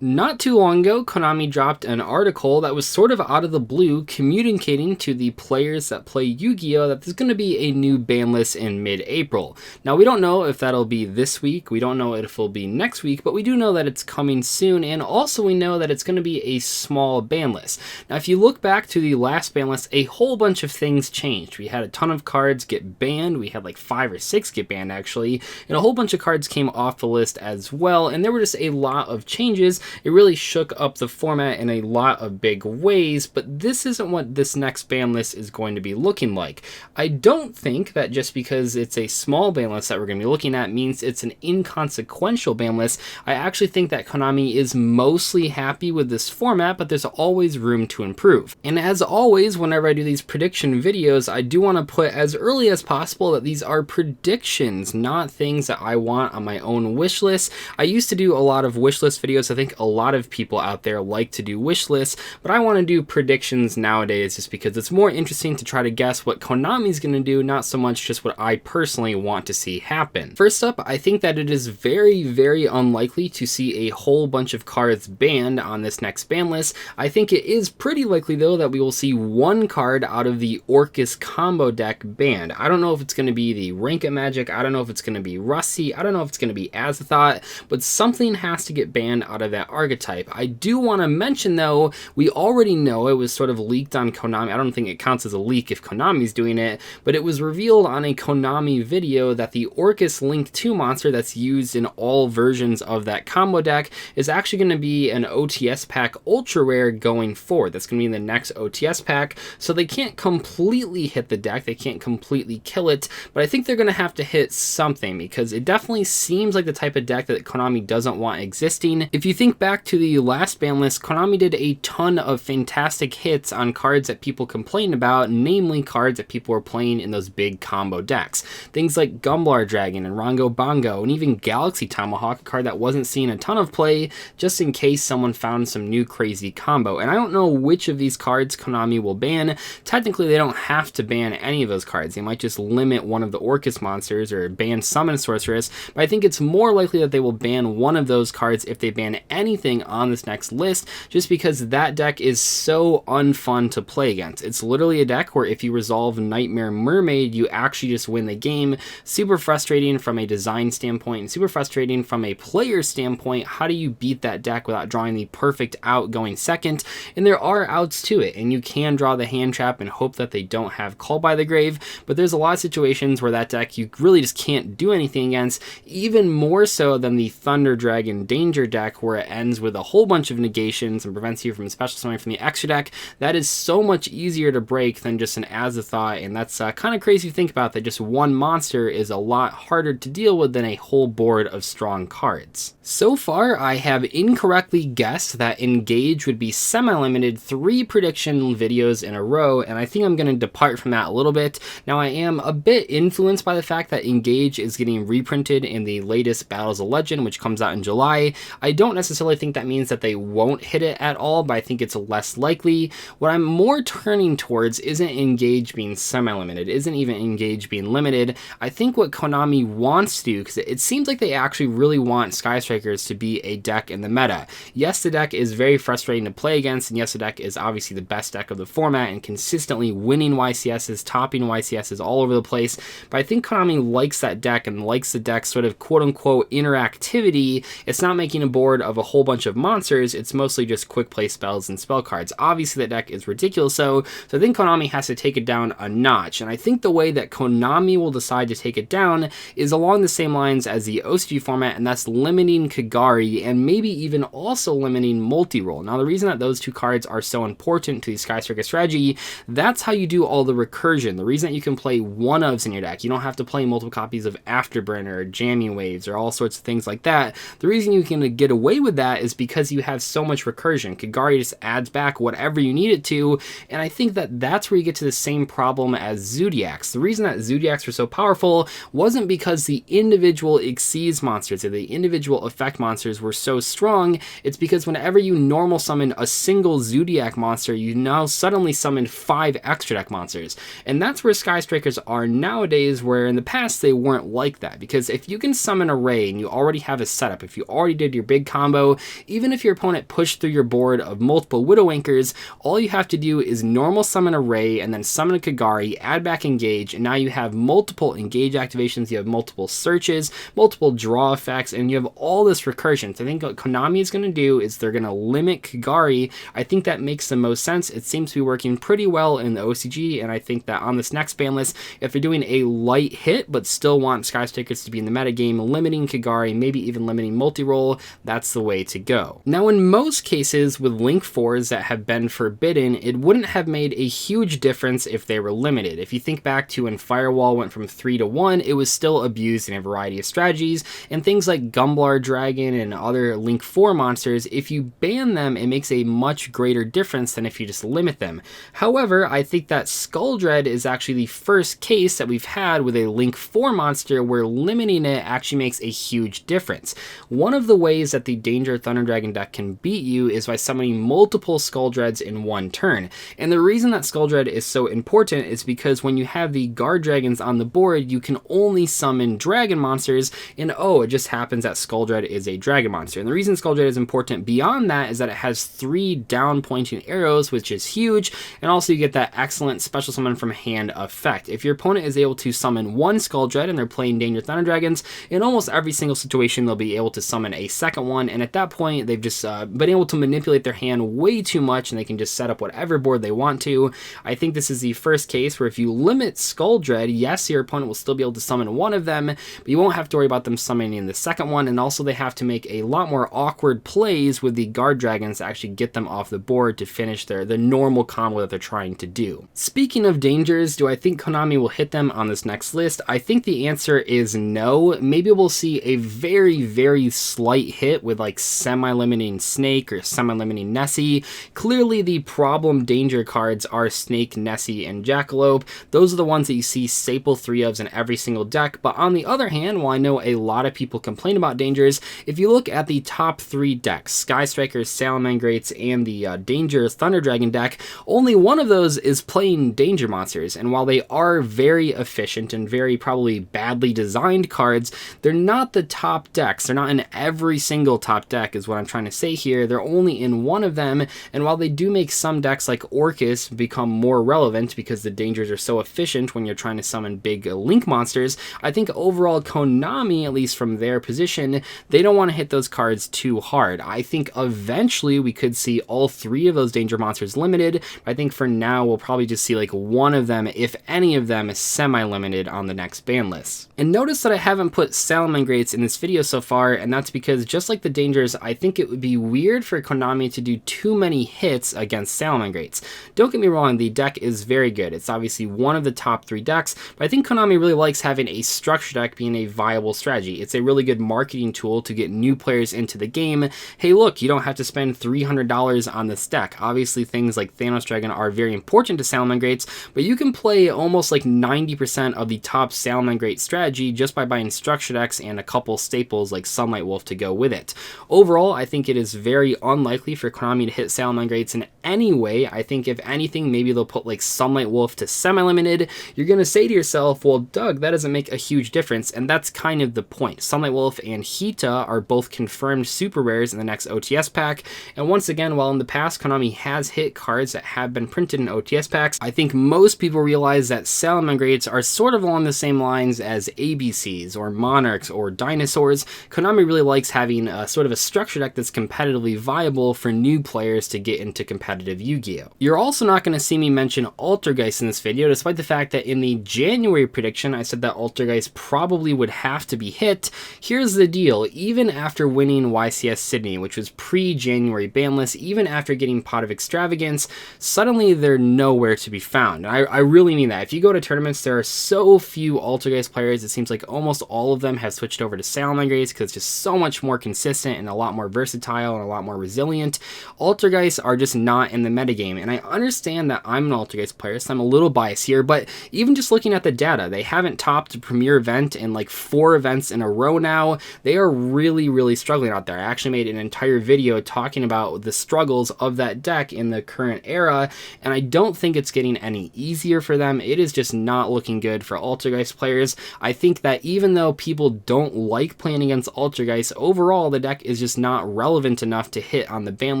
Not too long ago, Konami dropped an article that was sort of out of the blue communicating to the players that play Yu-Gi-Oh! That there's going to be a new ban list in mid-April. Now, we don't know if that'll be this week, we don't know if it'll be next week, but we do know that it's coming soon, and also we know that it's going to be a small ban list. Now, if you look back to the last ban list, a whole bunch of things changed. We had a ton of cards get banned, we had like 5 or 6 get banned actually, and a whole bunch of cards came off the list as well, and there were just a lot of changes. It really shook up the format in a lot of big ways, but this isn't what this next ban list is going to be looking like. I don't think that just because it's a small ban list that we're going to be looking at means it's an inconsequential ban list. I actually think that Konami is mostly happy with this format, but there's always room to improve. And as always, whenever I do these prediction videos, I do want to put as early as possible that these are predictions, not things that I want on my own wish list. I used to do a lot of wish list videos. I think a lot of people out there like to do wish lists, but I want to do predictions nowadays just because it's more interesting to try to guess what Konami's going to do, not so much just what I personally want to see happen. First up, I think that it is very, very unlikely to see a whole bunch of cards banned on this next ban list. I think it is pretty likely though that we will see one card out of the Orcas combo deck banned. I don't know if it's going to be the Rank It Magic, I don't know if it's going to be Rusty, I don't know if it's going to be Azathoth, but something has to get banned out of that archetype. I do want to mention though, we already know it was sort of leaked on Konami. I don't think it counts as a leak if Konami's doing it, but it was revealed on a Konami video that the Orcas Link 2 monster that's used in all versions of that combo deck is actually going to be an OTS pack ultra rare going forward. That's going to be in the next OTS pack, so they can't completely hit the deck, they can't completely kill it, but I think they're going to have to hit something because it definitely seems like the type of deck that Konami doesn't want existing. If you think back to the last ban list, Konami did a ton of fantastic hits on cards that people complained about, namely cards that people were playing in those big combo decks. Things like Gumblar Dragon and Rongo Bongo, and even Galaxy Tomahawk, a card that wasn't seeing a ton of play just in case someone found some new crazy combo. And I don't know which of these cards Konami will ban. Technically, they don't have to ban any of those cards. They might just limit one of the Orcas monsters or ban Summon Sorceress, but I think it's more likely that they will ban one of those cards if they ban anything on this next list, just because that deck is so unfun to play against. It's literally a deck where if you resolve Nightmare Mermaid, you actually just win the game. Super frustrating from a design standpoint and super frustrating from a player standpoint. How do you beat that deck without drawing the perfect out going second? And there are outs to it, and you can draw the hand trap and hope that they don't have Call by the Grave, but there's a lot of situations where that deck you really just can't do anything against, even more so than the Thunder Dragon Danger deck where it ends with a whole bunch of negations and prevents you from special summoning from the extra deck. That is so much easier to break than just an Azathoth, and that's kind of crazy to think about, that just one monster is a lot harder to deal with than a whole board of strong cards. So far, I have incorrectly guessed that Engage would be semi-limited 3 prediction videos in a row, and I think I'm going to depart from that a little bit. Now, I am a bit influenced by the fact that Engage is getting reprinted in the latest Battles of Legend, which comes out in July. I don't necessarily think that means that they won't hit it at all, but I think it's less likely. What I'm more turning towards isn't Engage being semi-limited, isn't even Engage being limited. I think what Konami wants to do, because it seems like they actually really want Sky Strikers to be a deck in the meta. Yes, the deck is very frustrating to play against, and yes, the deck is obviously the best deck of the format and consistently winning YCSs, topping YCSs all over the place, but I think Konami likes that deck and likes the deck's sort of quote-unquote interactivity. It's not making a board of a whole bunch of monsters, it's mostly just quick play spells and spell cards. Obviously that deck is ridiculous, so I think Konami has to take it down a notch, and I think the way that Konami will decide to take it down is along the same lines as the OCG format, and that's limiting Kagari and maybe even also limiting multi-roll. Now, the reason that those two cards are so important to the Sky Striker strategy, that's how you do all the recursion. The reason that you can play one-ofs in your deck, you don't have to play multiple copies of Afterburner or Jamming Waves or all sorts of things like that. The reason you can get away with that is because you have so much recursion. Kagari just adds back whatever you need it to, and I think that that's where you get to the same problem as Zodiacs. The reason that Zodiacs were so powerful wasn't because the individual Xyz monsters or the individual effect monsters were so strong, it's because whenever you normal summon a single Zodiac monster, you now suddenly summon 5 extra deck monsters. And that's where Sky Strikers are nowadays, where in the past they weren't like that. Because if you can summon a Ray and you already have a setup, if you already did your big combo So even if your opponent pushed through your board of multiple Widow Anchors, all you have to do is normal summon a Ray and then summon a Kagari, add back Engage, and now you have multiple Engage activations, you have multiple searches, multiple draw effects, and you have all this recursion. So I think what Konami is going to do is they're going to limit Kagari. I think that makes the most sense. It seems to be working pretty well in the OCG, and I think that on this next ban list, if they're doing a light hit but still want Skystakers to be in the metagame, limiting Kagari, maybe even limiting multi-roll, that's the way to go. Now, in most cases with Link 4s that have been forbidden, it wouldn't have made a huge difference if they were limited. If you think back to when Firewall went from 3 to 1, it was still abused in a variety of strategies, and things like Gumblar Dragon and other Link 4 monsters, if you ban them, it makes a much greater difference than if you just limit them. However, I think that Skuldred is actually the first case that we've had with a Link 4 monster where limiting it actually makes a huge difference. One of the ways that the Danger Thunder Dragon deck can beat you is by summoning multiple Skuldreds in one turn. And the reason that Skuldred is so important is because when you have the Guard Dragons on the board, you can only summon dragon monsters, and oh, it just happens that Skuldred is a dragon monster. And the reason Skuldred is important beyond that is that it has 3 down pointing arrows, which is huge, and also you get that excellent special summon from hand effect. If your opponent is able to summon one Skuldred and they're playing Danger Thunder Dragons, in almost every single situation they'll be able to summon a second one, and at that point they've just been able to manipulate their hand way too much and they can just set up whatever board they want to. I think this is the first case where if you limit Skuldred, yes, your opponent will still be able to summon one of them, but you won't have to worry about them summoning the second one, and also they have to make a lot more awkward plays with the Guard Dragons to actually get them off the board to finish the normal combo that they're trying to do. Speaking of dangers, do I think Konami will hit them on this next list? I think the answer is no. Maybe we'll see a very, very slight hit with like semi-limiting Snake or semi-limiting Nessie. Clearly the problem danger cards are Snake, Nessie, and Jackalope. Those are the ones that you see staple 3-ofs in every single deck, but on the other hand, while I know a lot of people complain about dangers, if you look at the top 3 decks, Sky Strikers, Salomon Greats, and the Danger Thunder Dragon deck, only one of those is playing danger monsters, and while they are very efficient and very probably badly designed cards, they're not the top decks. They're not in every single top deck is what I'm trying to say here. They're only in one of them, and while they do make some decks like Orcas become more relevant because the dangers are so efficient when you're trying to summon big Link monsters, I think overall Konami, at least from their position, they don't want to hit those cards too hard. I think eventually we could see all 3 of those danger monsters limited, but I think for now we'll probably just see like one of them, if any of them, is semi-limited on the next ban list. And notice that I haven't put Salomon Greats in this video so far, and that's because just like the dangers, I think it would be weird for Konami to do too many hits against Salomon Greats. Don't get me wrong, the deck is very good. It's obviously one of the top 3 decks, but I think Konami really likes having a structure deck being a viable strategy. It's a really good marketing tool to get new players into the game. Hey look, you don't have to spend $300 on this deck. Obviously things like Thanos Dragon are very important to Salomon Greats, but you can play almost like 90% of the top Salomon Great strategy just by buying structure decks and a couple staples like Sunlight Wolf to go with it. Overall, I think it is very unlikely for Konami to hit Salomon Greats in any way. I think if anything, maybe they'll put like Sunlight Wolf to semi-limited. You're going to say to yourself, well, Doug, that doesn't make a huge difference, and that's kind of the point. Sunlight Wolf and Hita are both confirmed super rares in the next OTS pack, and once again, while in the past Konami has hit cards that have been printed in OTS packs, I think most people realize that Salomon Greats are sort of along the same lines as ABCs or Monarchs or Dinosaurs. Konami really likes having a sort of a structure deck that's competitively viable for new players to get into competitive Yu-Gi-Oh! You're also not going to see me mention Altergeist in this video, despite the fact that in the January prediction I said that Altergeist probably would have to be hit. Here's the deal, even after winning YCS Sydney, which was pre-January ban list, even after getting Pot of Extravagance, suddenly they're nowhere to be found. I really mean that. If you go to tournaments, there are so few Altergeist players, it seems like almost all of them have switched over to Salomon Greats because it's just so much more consistent and a lot more versatile and a lot more resilient. Altergeists are just not in the metagame, and I understand that I'm an Altergeist player, so I'm a little biased here, but even just looking at the data, they haven't topped a premier event in like 4 events in a row now. They are really, really struggling out there. I actually made an entire video talking about the struggles of that deck in the current era, and I don't think it's getting any easier for them. It is just not looking good for Altergeist players. I think that even though people don't like playing against Altergeist, overall the deck is is just not relevant enough to hit on the ban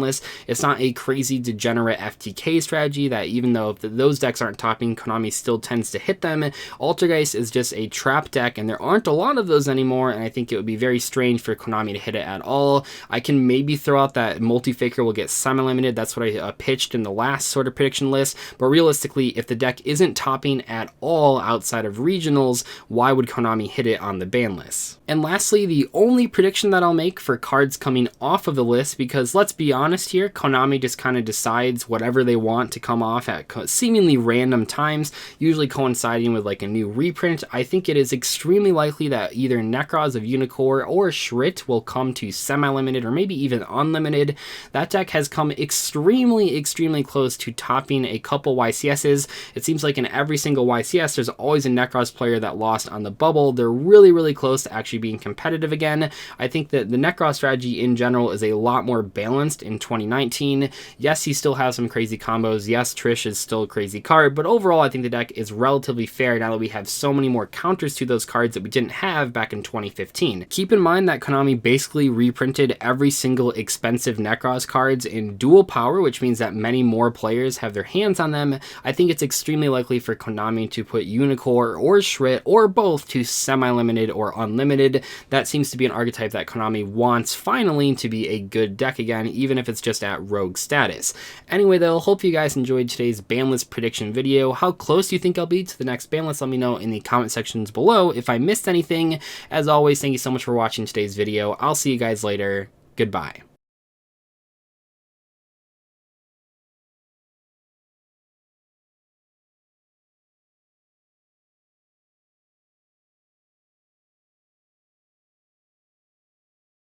list. It's not a crazy degenerate FTK strategy that, even though if those decks aren't topping, Konami still tends to hit them. Altergeist is just a trap deck, and there aren't a lot of those anymore, and I think it would be very strange for Konami to hit it at all. I can maybe throw out that Multi-Faker will get semi-limited. That's what I pitched in the last sort of prediction list, but realistically, if the deck isn't topping at all outside of regionals, why would Konami hit it on the ban list? And lastly, the only prediction that I'll make for cards coming off of the list, because let's be honest here, Konami just kind of decides whatever they want to come off at seemingly random times, usually coinciding with like a new reprint. I think it is extremely likely that either Necros of Unicorn or Shrit will come to semi-limited or maybe even unlimited. That deck has come extremely close to topping a couple YCSs. It seems like in every single YCS, there's always a Necros player that lost on the bubble. They're really close to actually being competitive again. I think that the Necros strategy in general is a lot more balanced in 2019. Yes, he still has some crazy combos. Yes, Trish is still a crazy card, but overall, I think the deck is relatively fair now that we have so many more counters to those cards that we didn't have back in 2015. Keep in mind that Konami basically reprinted every single expensive Necros cards in dual power, which means that many more players have their hands on them. I think it's extremely likely for Konami to put Unicorn or Shrit or both to semi-limited or unlimited. That seems to be an archetype that Konami wants finally to be a good deck again, even if it's just at rogue status. Anyway though, hope you guys enjoyed today's ban list prediction video. How close do you think I'll be to the next ban list? Let me know in the comment sections below if I missed anything. As always, thank you so much for watching today's video. I'll see you guys later. Goodbye.